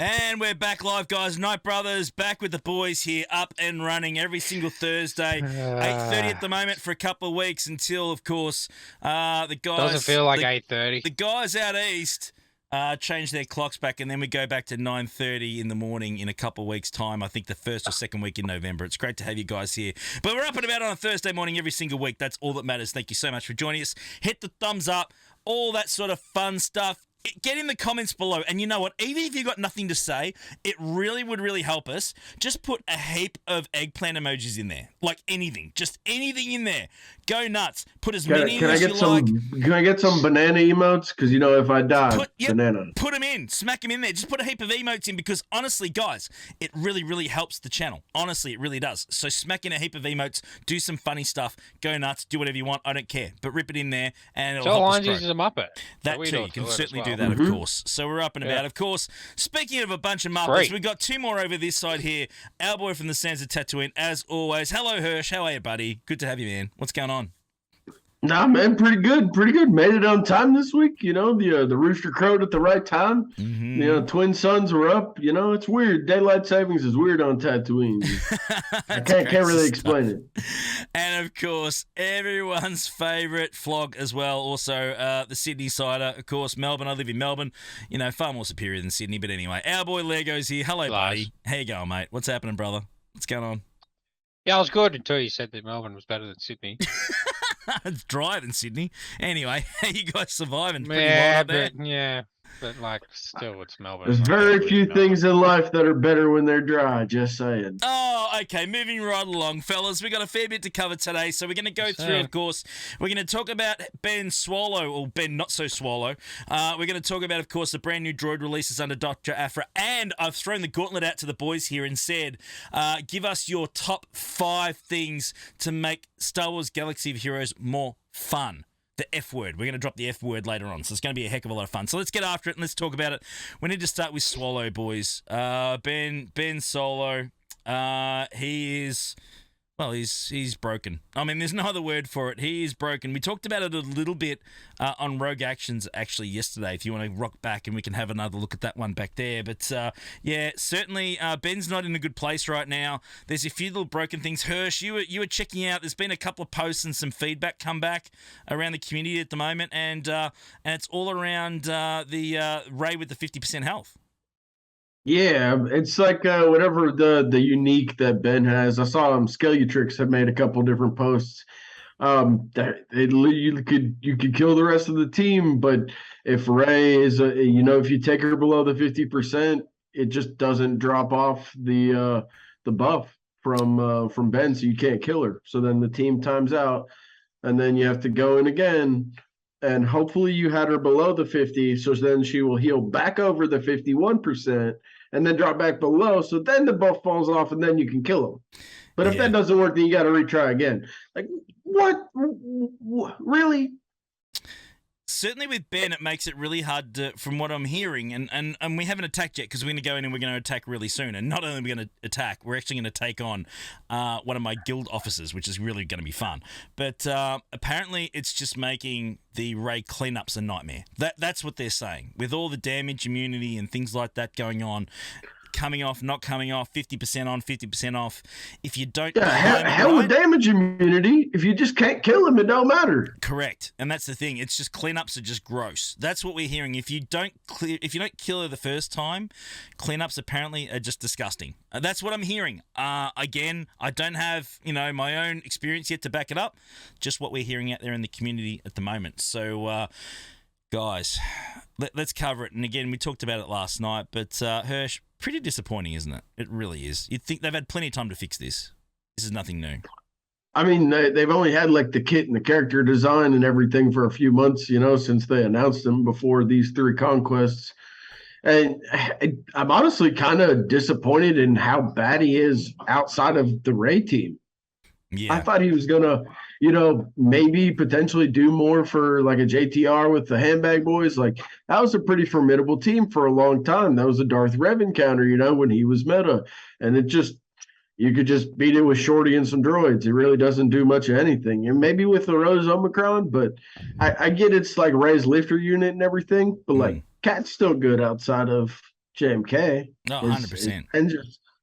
And we're back live, guys. Night Brothers back with the boys here, up and running every single Thursday. 8:30 at the moment for a couple of weeks until, of course, the guys. Doesn't feel like 8:30. The guys out east change their clocks back, and then we go back to 9:30 in the morning in a couple of weeks' time. I think the first or second week in November. It's great to have you guys here. But we're up and about on a Thursday morning every single week. That's all that matters. Thank you so much for joining us. Hit the thumbs up, all that sort of fun stuff. Get in the comments below, and you know what? Even if you've got nothing to say, it really would help us. Just put a heap of eggplant emojis in there, like anything, just anything in there. Go nuts. Put as many as you like. Can I get some banana emotes? Because if I die, banana. Put them in, smack them in there. Just put a heap of emotes in because honestly, guys, it really helps the channel. Honestly, it really does. So smack in a heap of emotes, do some funny stuff, go nuts, do whatever you want. I don't care, but rip it in there, and it'll help us grow. Is a Muppet. That too, you can certainly do that, of course. So we're up and about. Of course, speaking of a bunch of Muppets, we've got two more over this side here. Our boy from the Sands of Tatooine, as always. Hello, Hirsch. How are you, buddy? Good to have you, man. What's going on? Nah, man, pretty good. Made it on time this week. The rooster crowed at the right time. Mm-hmm. Twin suns were up. It's weird. Daylight savings is weird on Tatooine. I can't really explain it. And of course, everyone's favourite flog as well. Also, the Sydney Sider, of course. Melbourne. I live in Melbourne. Far more superior than Sydney. But anyway, our boy Lego's here. Hello, buddy. How you going, mate? What's happening, brother? What's going on? Yeah, I was good until you said that Melbourne was better than Sydney. It's drier than Sydney. Anyway, how you guys surviving? Pretty wild up there. But still, it's Melbourne. There's very few things in life that are better when they're dry. Just saying. Oh, okay. Moving right along, fellas. We got a fair bit to cover today, so we're going to go through. Of course, we're going to talk about Ben Swallow or Ben Not So Swallow. We're going to talk about, of course, the brand new droid releases under Dr. Aphra, and I've thrown the gauntlet out to the boys here and said, give us your top 5 things to make Star Wars Galaxy of Heroes more fun. The F word. We're going to drop the F word later on, so it's going to be a heck of a lot of fun. So let's get after it and let's talk about it. We need to start with Swallow, boys. Ben Solo. He's broken. I mean, there's no other word for it. He is broken. We talked about it a little bit on Rogue Actions actually yesterday. If you want to rock back and we can have another look at that one back there. But certainly Ben's not in a good place right now. There's a few little broken things. Hirsch, you were checking out. There's been a couple of posts and some feedback come back around the community at the moment, and it's all around the Rey with the 50% health. Yeah, it's like whatever the unique that Ben has. I saw Skeletrix had made a couple different posts. That you could kill the rest of the team, but if Rey is if you take her below the 50%, it just doesn't drop off the buff from Ben, so you can't kill her. So then the team times out, and then you have to go in again. And hopefully you had her below the 50, so then she will heal back over the 51% and then drop back below. So then the buff falls off and then you can kill them. But if that doesn't work, then you got to retry again. Like, what? Really? Certainly with Ben, it makes it really hard to, from what I'm hearing, and we haven't attacked yet because we're going to go in and we're going to attack really soon. And not only are we going to attack, we're actually going to take on one of my guild officers, which is really going to be fun. But apparently it's just making the Rey cleanups a nightmare. That's what they're saying. With all the damage, immunity, and things like that going on, coming off, not coming off, 50% on, 50% off. If you don't... hell with damage immunity. If you just can't kill him, it don't matter. Correct. And that's the thing. It's just cleanups are just gross. That's what we're hearing. If you don't kill her the first time, cleanups apparently are just disgusting. That's what I'm hearing. Again, I don't have, my own experience yet to back it up. Just what we're hearing out there in the community at the moment. So, guys, let's cover it. And again, we talked about it last night, but Hirsch, pretty disappointing, isn't it? It really is. You'd think they've had plenty of time to fix this. This is nothing new. I mean, they've only had like the kit and the character design and everything for a few months, since they announced them before these 3 conquests. And I'm honestly kind of disappointed in how bad he is outside of the Rey team. Yeah. I thought he was going to, maybe potentially do more for like a JTR with the handbag boys. Like, that was a pretty formidable team for a long time. That was a Darth Rev encounter, when he was meta. And you could just beat it with Shorty and some droids. It really doesn't do much of anything. And maybe with the Rose Omicron, but I get it's like Rey's lifter unit and everything, but like Cat's still good outside of JMK. No, Is 100%.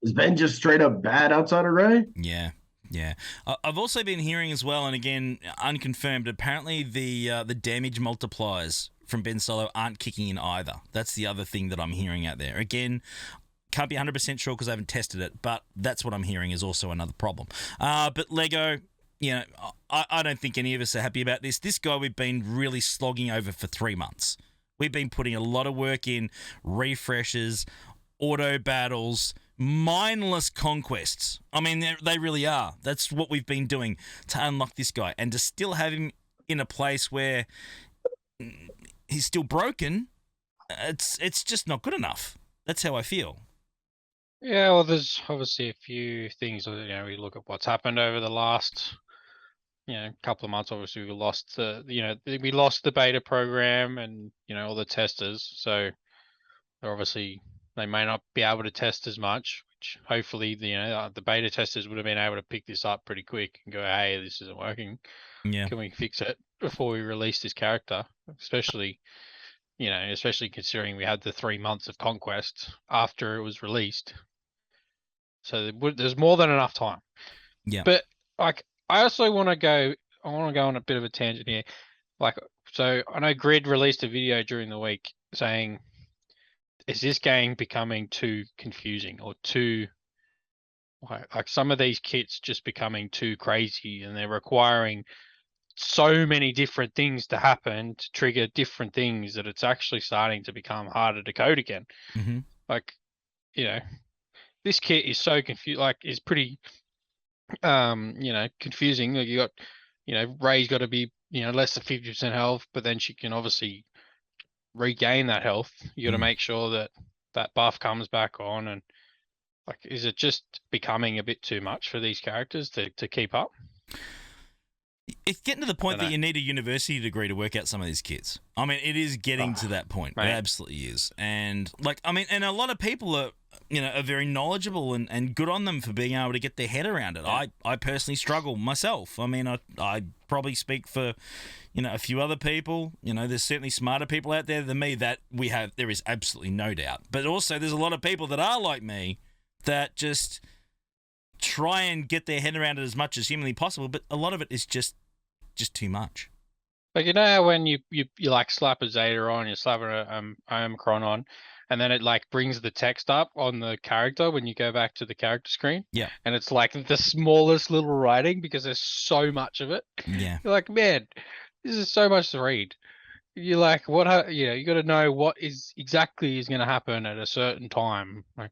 is Ben just straight up bad outside of Ray? Yeah. Yeah, I've also been hearing as well, and again, unconfirmed. Apparently, the damage multipliers from Ben Solo aren't kicking in either. That's the other thing that I'm hearing out there. Again, can't be 100% sure because I haven't tested it, but that's what I'm hearing is also another problem. But Lego, you know, I don't think any of us are happy about this. This guy we've been really slogging over for 3 months. We've been putting a lot of work in, refreshes, auto battles, mindless conquests. I mean, they really are. That's what we've been doing to unlock this guy. And to still have him in a place where he's still broken, it's just not good enough. That's how I feel. Yeah, well, there's obviously a few things. We look at what's happened over the last, couple of months. Obviously, we lost we lost the beta program and all the testers. So obviously they may not be able to test as much. Which hopefully the beta testers would have been able to pick this up pretty quick and go, hey, this isn't working. Yeah. Can we fix it before we release this character? Especially considering we had the 3 months of conquest after it was released. So there's more than enough time. Yeah. But like, I also want to go. I want to go on a bit of a tangent here. Like, so I know Grid released a video during the week saying, "Is this game becoming too confusing or too like some of these kits just becoming too crazy and they're requiring so many different things to happen to trigger different things that it's actually starting to become harder to code again." Mm-hmm. Like, this kit is so confused. Like, is pretty confusing. Like, you got, Ray's got to be, less than 50% health, but then she can obviously regain that health. You got to make sure that that buff comes back on. And like, is it just becoming a bit too much for these characters to keep up? It's getting to the point that you need a university degree to work out some of these kits. I mean, it is getting to that point. It absolutely is. And and a lot of people are very knowledgeable and good on them for being able to get their head around it. Yeah. I personally struggle myself. I mean, I probably speak for, a few other people. There's certainly smarter people out there than me that there is absolutely no doubt. But also there's a lot of people that are like me that just try and get their head around it as much as humanly possible, but a lot of it is just too much. Like, how when you like slap a Zeta on, you slap an Omicron on, and then it like brings the text up on the character when you go back to the character screen. Yeah. And it's like the smallest little writing because there's so much of it. Yeah. You're like, man, this is so much to read. You're like, you got to know what is exactly going to happen at a certain time. Like,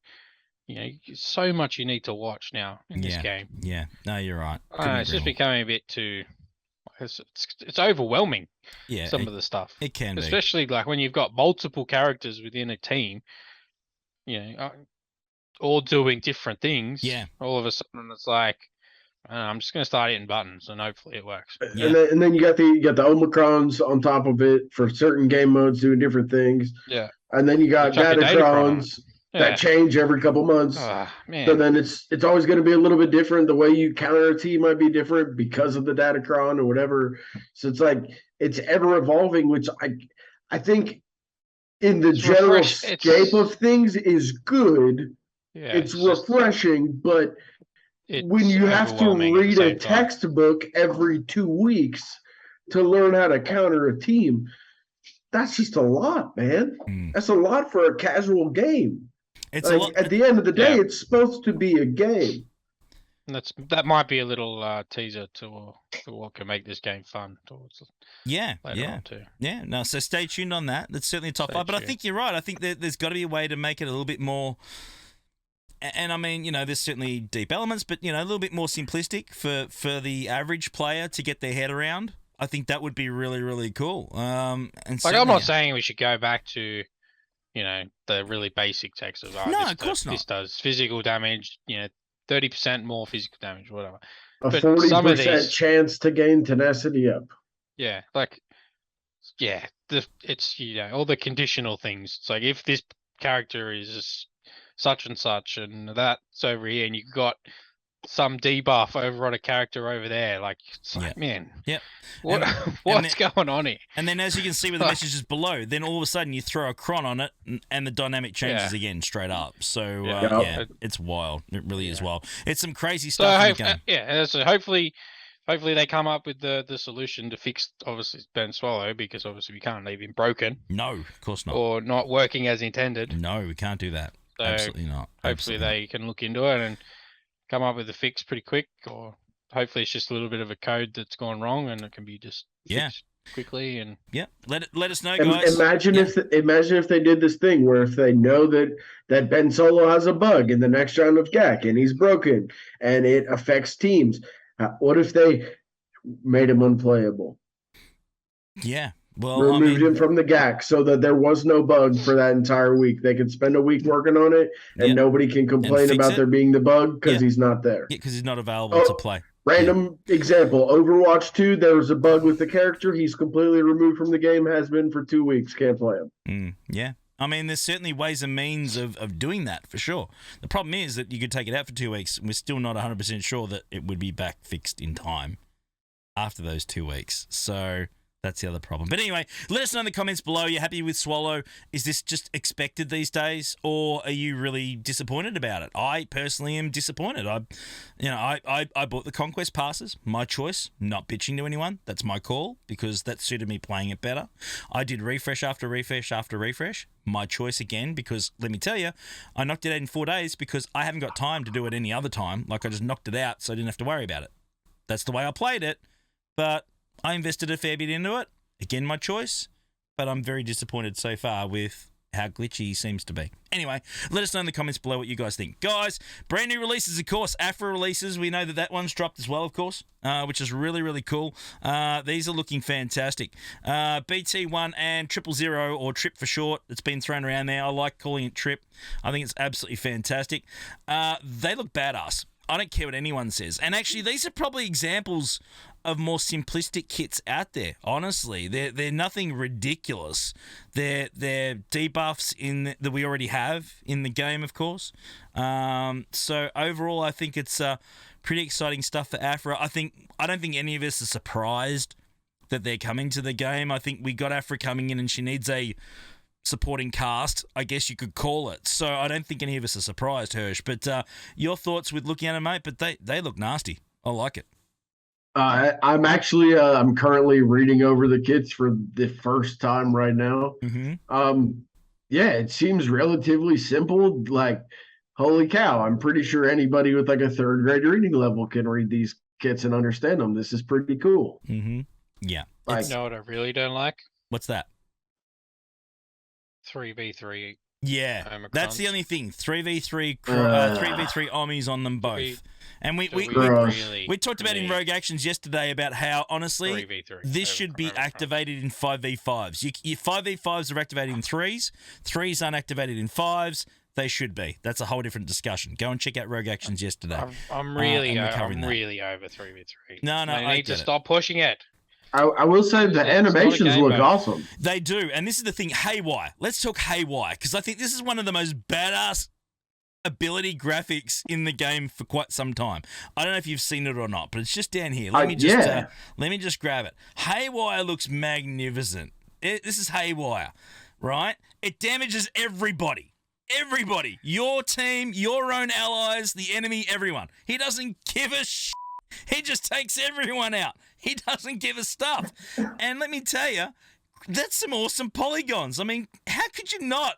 so much you need to watch now in this game. Yeah. No, you're right. It's just becoming a bit too. It's overwhelming. Yeah, some of the stuff. It can be, especially like when you've got multiple characters within a team. All doing different things. Yeah. All of a sudden, it's like, I'm just going to start hitting buttons and hopefully it works. Yeah. And then you got the Omicrons on top of it for certain game modes doing different things. Yeah. And then you got Datacrons that change every couple months. Man. So then it's always going to be a little bit different. The way you counter a team might be different because of the Datacron or whatever. So it's like it's ever evolving, which I think in the general scape of things is good. Yeah, it's refreshing, but when you have to read a textbook every 2 weeks to learn how to counter a team, that's just a lot, man. That's a lot for a casual game. It's like, at the end of the day, it's supposed to be a game. That might be a little teaser to what can make this game fun. Later on too. Yeah. No, so stay tuned on that. That's certainly a top 5. But I think you're right. I think there's got to be a way to make it a little bit more. And I mean, there's certainly deep elements, but a little bit more simplistic for the average player to get their head around. I think that would be really, really cool. And like, I'm not saying we should go back to. The really basic text of no, of course not. This does physical damage, 30% more physical damage, whatever. A 40% chance to gain tenacity up. Yeah, like, it's all the conditional things. It's like if this character is such and such, and that's over here, and you've got some debuff over on a character over there. Like, it's like, man, Yep. what what's going on here? And then, as you can see with the messages below, then all of a sudden you throw a cron on it, and the dynamic changes again straight up. So it's wild. It really is wild. It's some crazy stuff in the game. So hopefully they come up with the solution to fix, obviously, Ben Swallow, because obviously we can't leave him broken. No, of course not. Or not working as intended. No, we can't do that. So absolutely not. Hopefully they can look into it and come up with a fix pretty quick, or hopefully it's just a little bit of a code that's gone wrong and it can be just fixed quickly. And let us know, guys. Imagine if they did this thing where if they know that Ben Solo has a bug in the next round of GAC and he's broken and it affects teams. What if they made him unplayable? Yeah. Well, removed him from the GAC so that there was no bug for that entire week. They could spend a week working on it, and nobody can complain about there being the bug because he's not there. Yeah, because he's not available to play. Random example: Overwatch 2. There was a bug with the character. He's completely removed from the game. Has been for 2 weeks. Can't play him. Yeah. I mean, there's certainly ways and means of doing that, for sure. The problem is that you could take it out for 2 weeks, and we're still not 100% sure that it would be back fixed in time after those 2 weeks. So that's the other problem. But anyway, let us know in the comments below. You're happy with Swallow? Is this just expected these days, or are you really disappointed about it? I personally am disappointed. I bought the Conquest passes. My choice. Not bitching to anyone. That's my call because that suited me playing it better. I did refresh after refresh after refresh. My choice again, because let me tell you, I knocked it out in 4 days because I haven't got time to do it any other time. Like, I just knocked it out so I didn't have to worry about it. That's the way I played it. But I invested a fair bit into it. Again, my choice. But I'm very disappointed so far with how glitchy he seems to be. Anyway, let us know in the comments below what you guys think. Guys, brand new releases, of course. Afra releases. We know that one's dropped as well, of course, which is really, really cool. These are looking fantastic. BT1 and 000, or Trip for short. It's been thrown around there. I like calling it Trip. I think it's absolutely fantastic. They look badass. I don't care what anyone says. And actually, these are probably examples of more simplistic kits out there. Honestly, they're nothing ridiculous. They're debuffs that we already have in the game, of course. So overall, I think it's pretty exciting stuff for Afra. I don't think any of us are surprised that they're coming to the game. I think we got Afra coming in, and she needs a supporting cast, I guess you could call it. So I don't think any of us are surprised, Hirsch. But your thoughts with looking at it, mate? But they look nasty. I like it. I'm actually I'm currently reading over the kits for the first time right now. Yeah, it seems relatively simple. Like, holy cow, I'm pretty sure anybody with like a third grade reading level can read these kits and understand them. This is pretty cool. Yeah. You know what I really don't like? What's that? 3v3. Yeah, that's the only thing. 3v3 Ommies on them both. And we talked about in Rogue Actions yesterday about how, honestly, 3v3 this should be activated in 5v5s. Your 5v5s are activated in 3s. 3s aren't activated in 5s. They should be. That's a whole different discussion. Go and check out Rogue Actions yesterday. I'm really over 3v3. No, I need to stop pushing it. I will say the animations look awesome. They do. And this is the thing, Haywire. Let's talk Haywire, because I think this is one of the most badass ability graphics in the game for quite some time. I don't know if you've seen it or not, but it's just down here. Let me just grab it. Haywire looks magnificent. This is Haywire, right? It damages everybody. Everybody. Your team, your own allies, the enemy, everyone. He doesn't give a shit. He just takes everyone out. He doesn't give a stuff. And let me tell you, that's some awesome polygons. I mean, how could you not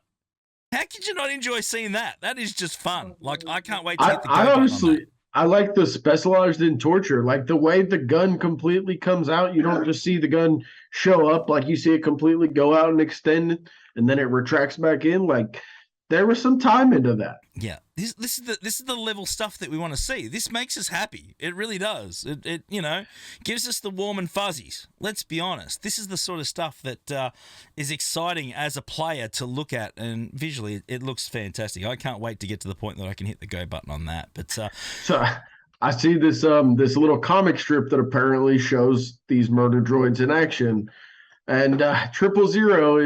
enjoy seeing that? That is just fun. Like, I can't wait to hit the go button on that. I like the specialized in torture. Like, the way the gun completely comes out, you don't just see the gun show up. Like, you see it completely go out and extend, and then it retracts back in. Like, there was some time into that. Yeah, this is the level stuff that we want to see. This makes us happy. It really does. It gives us the warm and fuzzies. Let's be honest. This is the sort of stuff that is exciting as a player to look at, and visually it looks fantastic. I can't wait to get to the point that I can hit the go button on that. But so I see this little comic strip that apparently shows these murder droids in action. And 000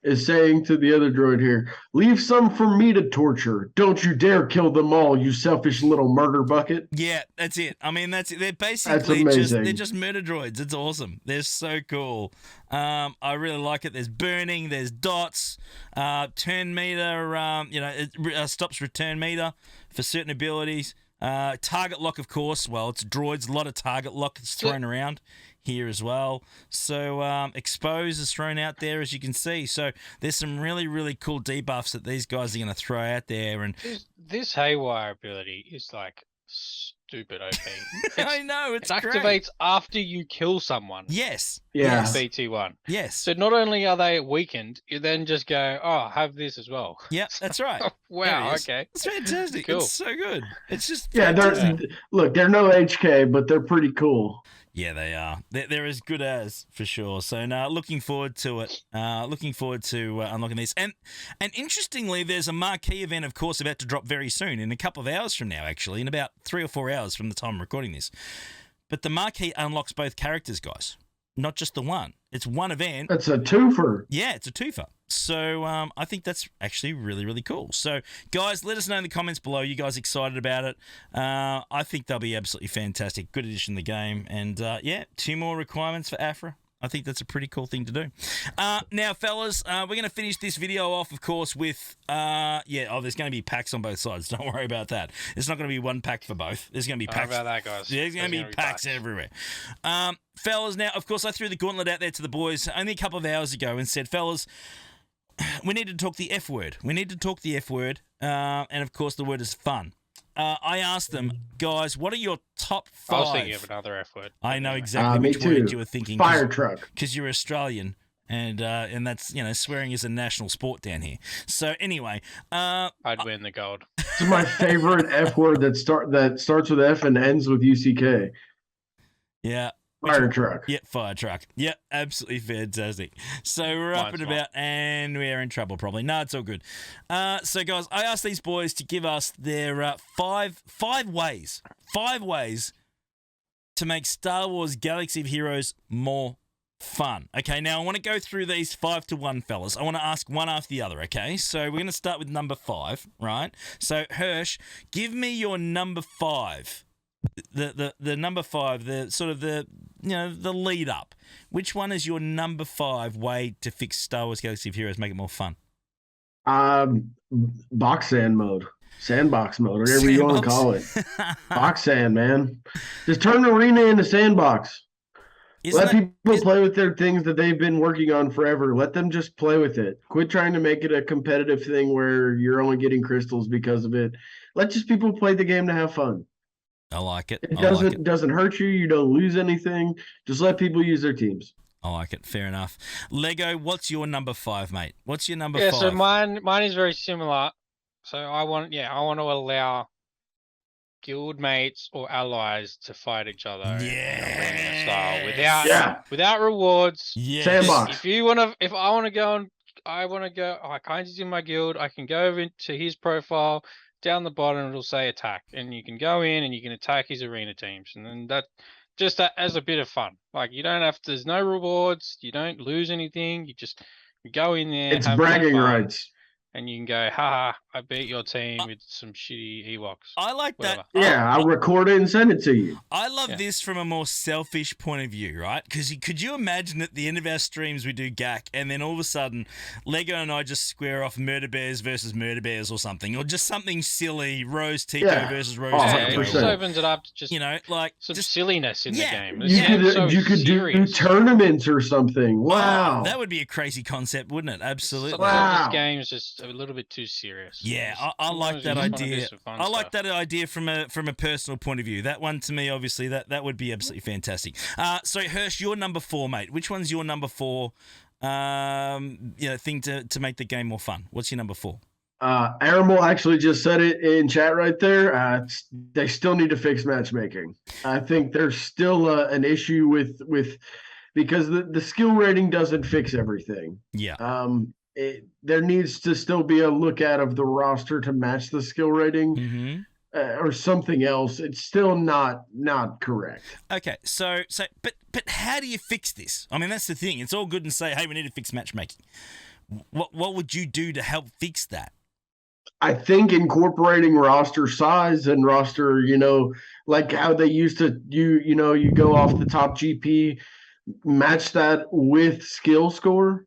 is saying to the other droid here, leave some for me to torture. Don't you dare kill them all, you selfish little murder bucket. Yeah, that's it. I mean, that's it. They're That's basically amazing. they're just murder droids. It's awesome. They're so cool. I really like it. There's burning. There's dots. Turn meter. It stops return meter for certain abilities. Target lock, of course. Well, it's droids. A lot of target lock is thrown around here as well. So expose is thrown out there, as you can see. So there's some really, really cool debuffs that these guys are going to throw out there. And This haywire ability is like stupid OP. I know It it's great. activates after you kill someone. Yes. Yeah. Yes. BT1. Yes. So not only are they weakened, you then just go, oh, have this as well. Yeah, that's right. Wow, There it is. okay. It's fantastic. Cool. It's so good. It's just Yeah, fantastic. they're no HK, but they're pretty cool. Yeah, they are. They're as good as, for sure. So, no, looking forward to it. Looking forward to unlocking these. And interestingly, there's a marquee event, of course, about to drop very soon, in a couple of hours from now, actually, in about 3 or 4 hours from the time I'm recording this. But the marquee unlocks both characters, guys, not just the one. It's one event. That's a twofer. Yeah, it's a twofer. So I think that's actually really, really cool. So, guys, let us know in the comments below. You guys excited about it? I think they'll be absolutely fantastic. Good addition to the game. And, 2 more requirements for Afra. I think that's a pretty cool thing to do. Now, fellas, we're going to finish this video off, of course, with, there's going to be packs on both sides. Don't worry about that. It's not going to be one pack for both. There's going to be packs. How about that, guys? There's going to be packs everywhere. Fellas, now, of course, I threw the gauntlet out there to the boys only a couple of hours ago and said, fellas, we need to talk the F word. We need to talk the F word. And, of course, the word is fun. I asked them, guys, what are your top 5? I was thinking of another F word. I know exactly me which word too. you were thinking. Fire truck. Because you're Australian. And that's, swearing is a national sport down here. So, anyway. I'd win the gold. This is my favorite F word that starts with F and ends with UCK. Yeah. Fire truck. Yep, fire truck. Yep, absolutely fantastic. So we're up and about, and we're in trouble probably. No, it's all good. So guys, I asked these boys to give us their 5 ways to make Star Wars Galaxy of Heroes more fun. Okay, now I want to go through these 5 to 1, fellas. I want to ask one after the other, okay? So we're going to start with number 5, right? So Hirsch, give me your number 5. The number 5, the sort of the lead up. Which one is your number 5 way to fix Star Wars Galaxy of Heroes, make it more fun? Box sand mode, sandbox mode, whatever you want to call it. Box sand, man. Just turn the arena into sandbox. Let people play with their things that they've been working on forever. Let them just play with it. Quit trying to make it a competitive thing where you're only getting crystals because of it. Let just people play the game to have fun. I like it. It doesn't hurt you. You don't lose anything. Just let people use their teams. I like it. Fair enough. Lego, what's your number 5, mate? What's your number 5? Yeah, so mine is very similar. So I want to allow guild mates or allies to fight each other in arena style without rewards. Yes. Sandbox. If I want to go, I can't use in my guild. I can go over to his profile. Down the bottom, it'll say attack, and you can go in and you can attack his arena teams, and then that as a bit of fun. Like you don't have to. There's no rewards. You don't lose anything. You go in there. It's bragging rights. And you can go, haha, I beat your team with some shitty Ewoks. I like whatever. that. Yeah, I'll record it and send it to you. I love this from a more selfish point of view, right? Because could you imagine at the end of our streams we do GAC, and then all of a sudden Lego and I just square off Murder Bears versus Murder Bears or something, or just something silly, Rose Tico versus Rose Tico. It just opens it up to just some silliness in the game. You could do tournaments or something. Wow, that would be a crazy concept, wouldn't it? Absolutely. Wow. This game is just a little bit too serious. Yeah, I like that idea. I like that idea from a personal point of view. That one to me, obviously, that would be absolutely fantastic. So Hirsch, your number 4, mate. Which one's your number 4? Thing to make the game more fun. What's your number 4? Aramble actually just said it in chat right there. They still need to fix matchmaking. I think there's still an issue with because the skill rating doesn't fix everything. Yeah. There needs to still be a look at of the roster to match the skill rating. Mm-hmm. or something else. It's still not correct. Okay, but how do you fix this? I mean, that's the thing. It's all good and say, hey, we need to fix matchmaking. What would you do to help fix that? I think incorporating roster size and roster, like how they used to, you go off the top GP, match that with skill score.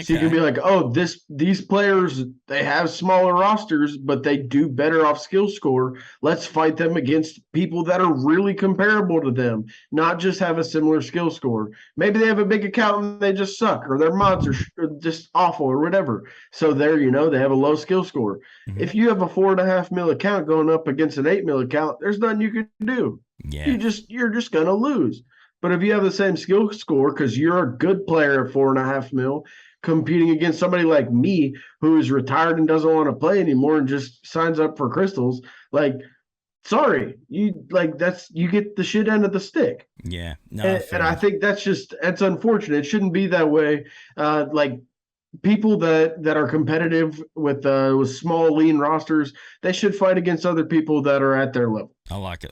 So you can be like, oh, these players, they have smaller rosters, but they do better off skill score. Let's fight them against people that are really comparable to them, not just have a similar skill score. Maybe they have a big account and they just suck, or their mods are just awful, or whatever. So they have a low skill score. Mm-hmm. If you have a 4.5 mil account going up against an 8 mil account, there's nothing you can do. Yeah. You're just gonna lose. But if you have the same skill score because you're a good player at 4.5 mil, competing against somebody like me who is retired and doesn't want to play anymore and just signs up for crystals, like, sorry, you get the shit end of the stick. Yeah. No, and I think that's unfortunate. It shouldn't be that way. Like people that are competitive with small, lean rosters, they should fight against other people that are at their level. I like it.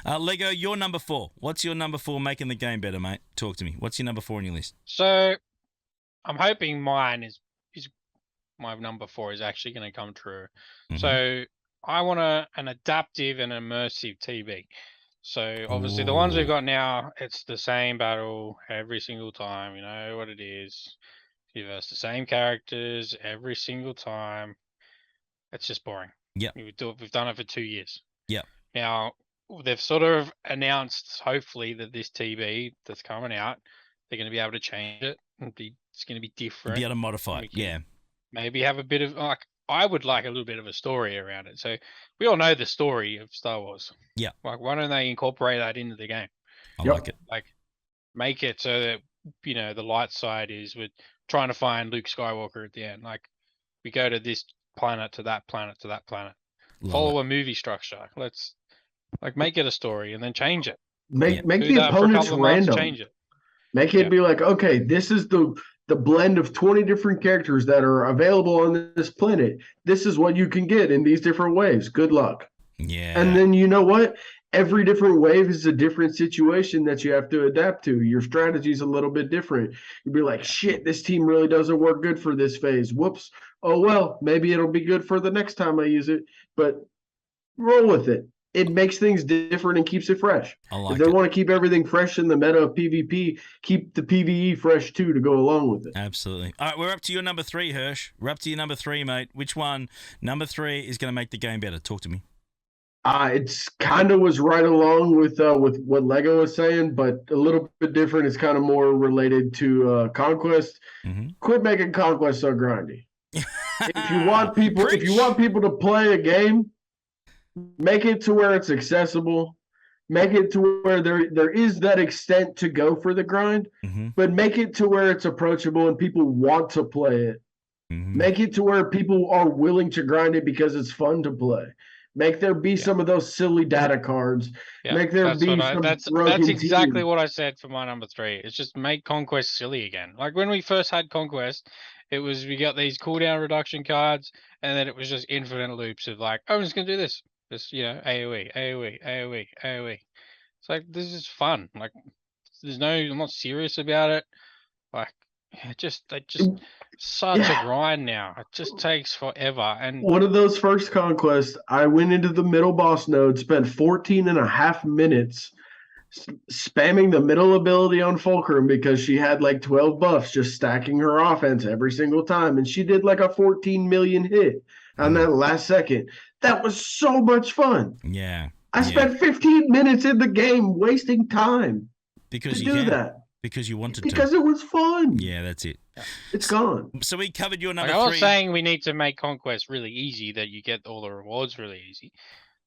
Lego, you're number 4. What's your number 4 making the game better, mate? Talk to me. What's your number 4 on your list? So I'm hoping mine is my number 4 is actually going to come true. Mm-hmm. So I want an adaptive and immersive TV. So obviously the ones we've got now, it's the same battle every single time. You know what it is. You verse the same characters every single time. It's just boring. Yeah. We've done it for 2 years. Yeah. Now they've sort of announced, hopefully, that this TV that's coming out, they're going to be able to change it. It's going to be different. Be able to modify it, yeah. Maybe have a bit of, I would like a little bit of a story around it. So we all know the story of Star Wars. Yeah. Like, why don't they incorporate that into the game? I like it. Like, make it so that, the light side is we're trying to find Luke Skywalker at the end. Like, we go to this planet, to that planet, to that planet. Follow a movie structure. Let's, make it a story and then change it. Make the opponents random. Change it. Make it be like, okay, this is the blend of 20 different characters that are available on this planet. This is what you can get in these different waves. Good luck. Yeah. And then you know what? Every different wave is a different situation that you have to adapt to. Your strategy is a little bit different. You'd be like, shit, this team really doesn't work good for this phase. Whoops. Oh, well, maybe it'll be good for the next time I use it. But roll with it. It makes things different and keeps it fresh. If they want to keep everything fresh in the meta of PvP, keep the PvE fresh too to go along with it. Absolutely. All right, we're up to your number 3, Hirsch. We're up to your number 3, mate. Which one, number 3, is going to make the game better? Talk to me. It's kind of was right along with what Lego was saying, but a little bit different. It's kind of more related to Conquest. Mm-hmm. Quit making Conquest so grindy. If you want people to play a game, make it to where it's accessible. Make it to where there is that extent to go for the grind, but make it to where it's approachable and people want to play it. Make it to where people are willing to grind it because it's fun to play. Make there be some of those silly data cards. Make there be some. That's exactly what I said for my number 3. It's just make Conquest silly again. Like when we first had Conquest, it was we got these cooldown reduction cards, and then it was just infinite loops of like, I'm just gonna do this. Just AOE. It's like, this is fun. Like, I'm not serious about it. Like, such a grind now. It just takes forever. And one of those first conquests, I went into the middle boss node, spent 14.5 minutes spamming the middle ability on Fulcrum because she had like 12 buffs, just stacking her offense every single time, and she did like a 14 million hit on that last second. That was so much fun. Yeah. I spent 15 minutes in the game wasting time because to do that. Because you wanted because it was fun. Yeah, that's it. It's gone. So we covered your number 3. I'm not saying we need to make Conquest really easy, that you get all the rewards really easy.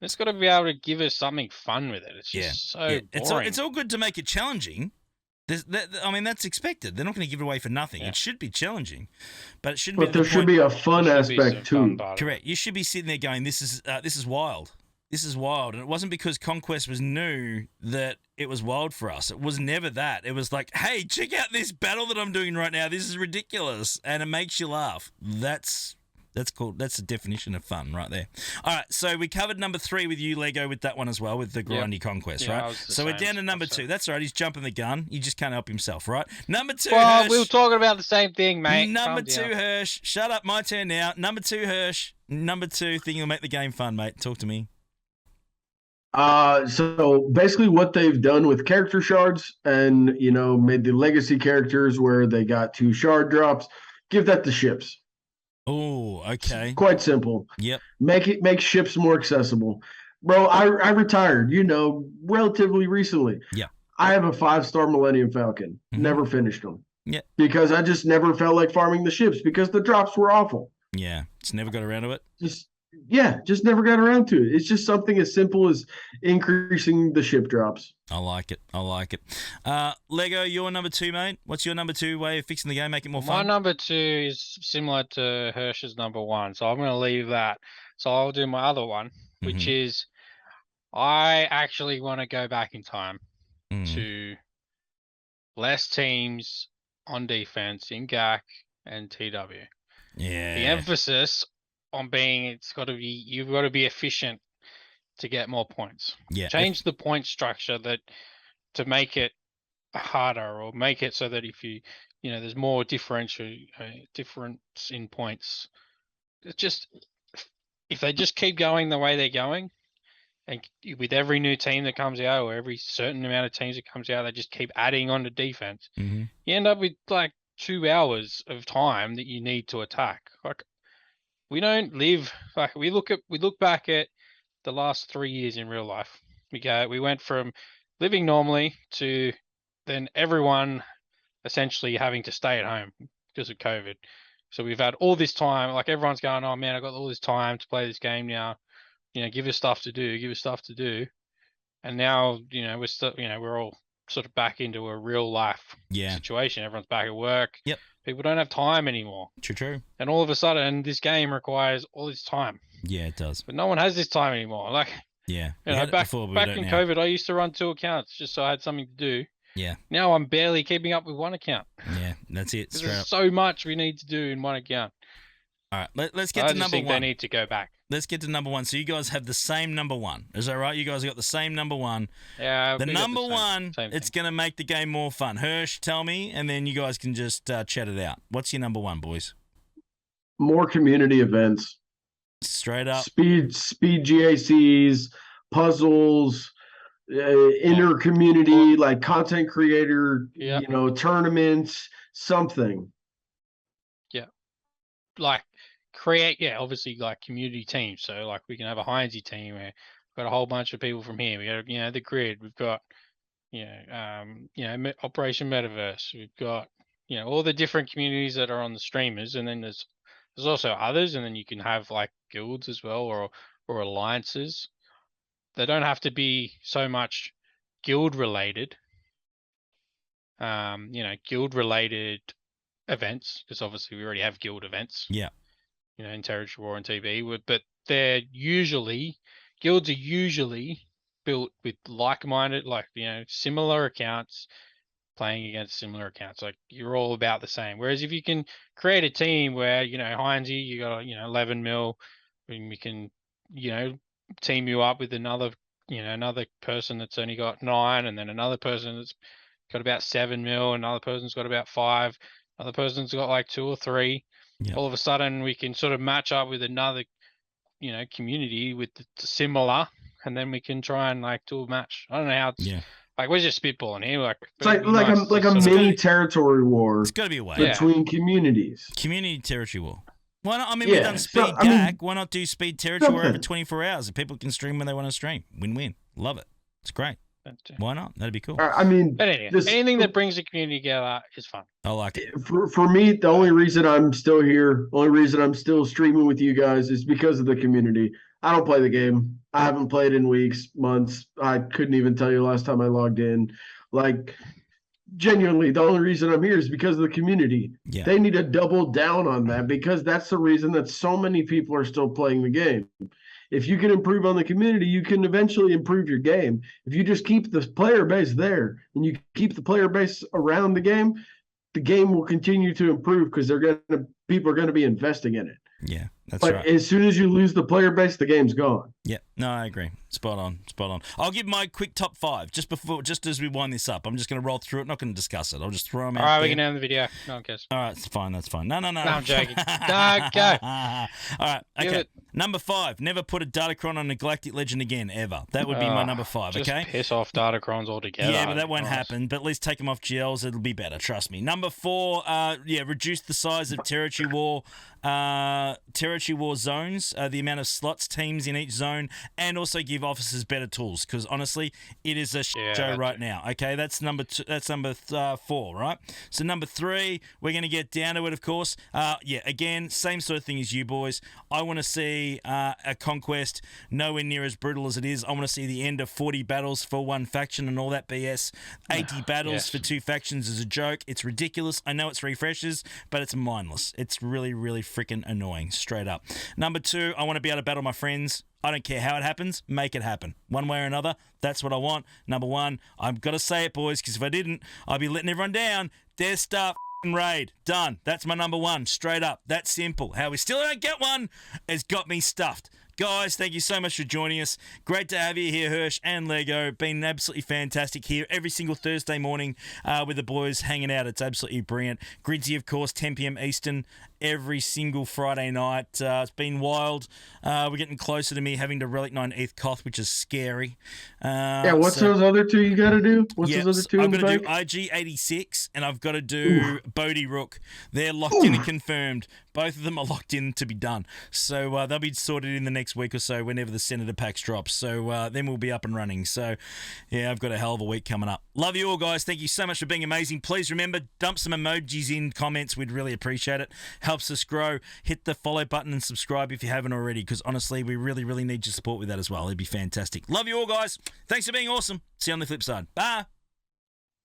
It's got to be able to give us something fun with it. It's just so boring. It's all good to make it challenging. That's expected. They're not going to give it away for nothing. Yeah. It should be challenging, but it shouldn't. But there should be a fun aspect too. Correct. You should be sitting there going, "This is wild. This is wild." And it wasn't because Conquest was new that it was wild for us. It was never that. It was like, "Hey, check out this battle that I'm doing right now. This is ridiculous," and it makes you laugh. That's That's cool. That's the definition of fun right there. All right, so we covered number 3 with you, Lego, with that one as well, with the Grindy Conquest, Yeah, I right? was the So we're same, down to number 2. That's all right. He's jumping the gun. He just can't help himself, right? Number 2, Well, Hirsch. we were talking about the same thing, mate. Number Calm 2, down. Hirsch. Shut up. My turn now. Number 2, Hirsch. Number 2, think you'll make the game fun, mate. Talk to me. So basically what they've done with character shards and, made the legacy characters where they got 2 shard drops, give that to ships. Oh, okay. Quite simple. Yep. Make ships more accessible. Bro, I retired, relatively recently. Yeah. I have a 5-star Millennium Falcon. Mhm. Never finished them. Yeah. Because I just never felt like farming the ships because the drops were awful. Yeah. Just never got around to it. Just never got around to it. It's just something as simple as increasing the ship drops. I like it. Lego, your number 2, mate. What's your number 2 way of fixing the game, make it more My fun? number 2 is similar to Hirsch's number 1, so I'm going to leave that. So I'll do my other one, which is I actually want to go back in time to less teams on defense in GAC and TW. Yeah. The emphasis on you've got to be efficient to get more points. Yeah. Change the point structure to make it harder, or make it so that if there's more difference in points. It's just, if they just keep going the way they're going, and with every new team that comes out, or every certain amount of teams that comes out, they just keep adding on to defense. You end up with like 2 hours of time that you need to attack. Like, we don't live like we look back at the last 3 years in real life. We went from living normally to then everyone essentially having to stay at home because of COVID. So we've had all this time, like everyone's going, oh man, I've got all this time to play this game now. Give us stuff to do. And now, we're still, we're all sort of back into a real life situation. Everyone's back at work. Yep. People don't have time anymore. True. And all of a sudden, this game requires all this time. Yeah, it does. But no one has this time anymore. Like, yeah. back in COVID, I used to run 2 accounts just so I had something to do. Yeah. Now I'm barely keeping up with 1 account. Yeah, that's it. There's so much we need to do in 1 account. All right, let's get to number 1. They need to go back. Let's get to number 1. So you guys have the same number 1. Is that right? You guys got the same number 1. Yeah. The number 1, it's going to make the game more fun. Hirsch, tell me, and then you guys can just chat it out. What's your number 1, boys? More community events. Straight up. Speed GACs, puzzles, inner community, like content creator, tournaments, something. Yeah. Like, create, obviously, like community teams. So like we can have a Heinzie team where we've got a whole bunch of people from here. We got the grid. We've got Operation Metaverse. We've got all the different communities that are on the streamers, and then there's also others, and then you can have like guilds as well, or alliances. They don't have to be so much guild related. Guild related events, because obviously we already have guild events. Yeah. In Territory War and TB, but guilds are usually built with like-minded, similar accounts, playing against similar accounts. Like, you're all about the same. Whereas if you can create a team where, Heinzie, you got 11 mil, and we can, team you up with another person that's only got 9, and then another person that's got about 7 mil, another person's got about 5, another person's got like 2 or 3. Yep. All of a sudden we can sort of match up with another, community with the similar, and then we can try and like do a match. I don't know how it's like, we're just spitballing here. Like, it's like a mini territory war. It's got to be a way between communities. Community territory war. Why not? I mean, we've done speed GAC. Why not do speed territory war over 24 hours? And people can stream when they want to stream. Win-win. Love it. It's great. Why not? That'd be cool. But anyway, anything that brings the community together is fun. I like it. For me, the only reason I'm still here, only reason I'm still streaming with you guys is because of the community. I don't play the game. I haven't played in weeks, months. I couldn't even tell you last time I logged in. Like, genuinely, the only reason I'm here is because of the community. Yeah. They need to double down on that, because that's the reason that so many people are still playing the game. If you can improve on the community, you can eventually improve your game. If you just keep the player base there and you keep the player base around the game will continue to improve, because people are going to be investing in it. Yeah. That's But right. as soon as you lose the player base, the game's gone. Yeah, no, I agree. Spot on. I'll give my quick top 5 just as we wind this up. I'm just going to roll through it. Not going to discuss it. I'll just throw them out. All right, there. we can end the video. No one cares. All right, it's fine. That's fine. No. No, I'm joking. No, go. All right, Give okay. it. Number 5. Never put a Datacron on a Galactic Legend again, ever. That would be my number 5. Just okay. piss off Datacrons altogether. Yeah, but that won't Christ. happen. But at least take them off GLs. It'll be better. Trust me. Number 4. Reduce the size of Territory War zones, the amount of slots teams in each zone, and also give officers better tools. Because honestly, it is a show right now. Okay, that's number 2. That's number 4, right? So number 3, we're going to get down to it, of course. Again, same sort of thing as you boys. I want to see a conquest nowhere near as brutal as it is. I want to see the end of 40 battles for one faction and all that BS. 80 battles for 2 factions is a joke. It's ridiculous. I know it's refreshes, but it's mindless. It's really, really freaking annoying, straight up. Number 2, I want to be able to battle my friends. I don't care how it happens, make it happen. One way or another, that's what I want. Number 1, I've got to say it, boys, because if I didn't, I'd be letting everyone down. Death Star raid. Done. That's my number 1, straight up. That's simple. How we still don't get one has got me stuffed. Guys, thank you so much for joining us. Great to have you here, Hirsch and Lego. Been absolutely fantastic here every single Thursday morning with the boys hanging out. It's absolutely brilliant. Gridsy, of course, 10 p.m. Eastern every single Friday night. It's been wild. We're getting closer to me having to Relic 9 ETH Koth, which is scary. What's those other 2 you got to do? What's those other 2 I've in the got to do bank? IG-86 and I've got to do Bodhi Rook. They're locked in and confirmed. Both of them are locked in to be done. So they'll be sorted in the next week or so whenever the Senator packs drops. So then we'll be up and running. So, yeah, I've got a hell of a week coming up. Love you all, guys. Thank you so much for being amazing. Please remember, dump some emojis in comments. We'd really appreciate it. Helps us grow. Hit the follow button and subscribe if you haven't already, because honestly, we really, really need your support with that as well. It'd be fantastic. Love you all, guys. Thanks for being awesome. See you on the flip side. Bye.